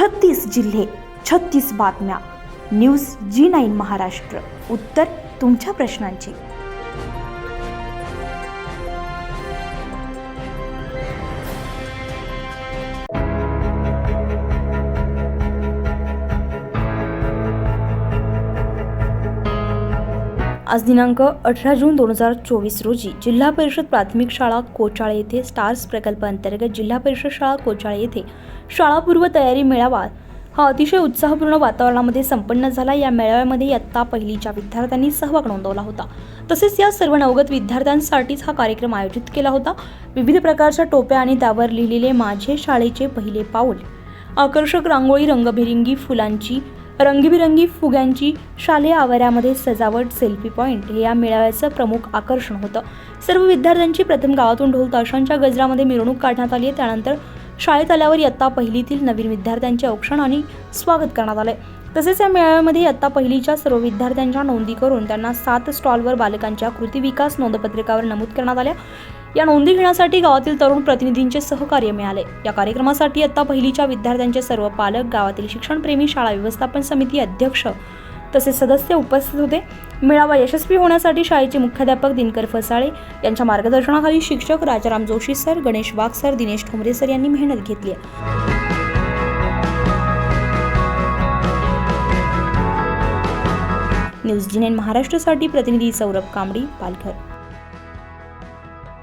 36 जिल्हे, 36 बातम्या. News G9 Maharashtra. उत्तर तुमच्या प्रश्नांची. आज दिनांक 18 जून 2024 रोजी जिल्हा परिषद प्राथमिक शाळा कोचाळे येथे स्टार्स प्रकल्प अंतर्गत जिल्हा परिषद शाळा कोचाळे येथे शाळापूर्व तयारी मेळावा हा अतिशय उत्साहपूर्ण वातावरणामध्ये संपन्न झाला. या मेळाव्यामध्ये इयत्ता पहिलीच्या विद्यार्थ्यांनी सहभाग नोंदवला होता. तसेच या सर्व नवगत विद्यार्थ्यांसाठीच हा कार्यक्रम आयोजित केला होता. विविध प्रकारच्या टोप्या आणि त्यावर लिहिलेले माझे शाळेचे पहिले पाऊल, आकर्षक रांगोळी, रंगबिरंगी फुलांची, रंगीबिरंगी फुग्यांची, शालेय आवारामध्ये सजावट, सेल्फी पॉइंट हे या मेळाव्याचं प्रमुख आकर्षण होतं. सर्व विद्यार्थ्यांची प्रथम गावातून ढोल ताशांच्या गजरामध्ये मिरवणूक काढण्यात आली. त्यानंतर शाळेत आल्यावर इयत्ता पहिलीतील नवीन विद्यार्थ्यांचे औक्षण आणि स्वागत करण्यात आले. तसेच या मेळाव्यामध्ये इयत्ता पहिलीच्या सर्व विद्यार्थ्यांच्या नोंदी करून त्यांना 7 स्टॉलवर बालकांच्या कृती विकास नोंदपत्रिकावर नमूद करण्यात आल्या. या नोंदी घेण्यासाठी गावातील तरुण प्रतिनिधींचे सहकार्य मिळाले. या कार्यक्रमासाठी इयत्ता पहिलीच्या विद्यार्थ्यांचे सर्व पालक, गावातील शिक्षणप्रेमी, शाळा व्यवस्थापन समिती अध्यक्ष तसेच सदस्य उपस्थित होते. मेळावा यशस्वी होण्यासाठी शाळेचे मुख्याध्यापक दिनकर फसाळे यांच्या मार्गदर्शनाखाली शिक्षक Rajaram Joshi sir, Ganesh Wagh sir, Dinesh Thombare sir यांनी मेहनत घेतली. न्यूज G9 महाराष्ट्रासाठी प्रतिनिधी सौरभ कांबडी, पालघर.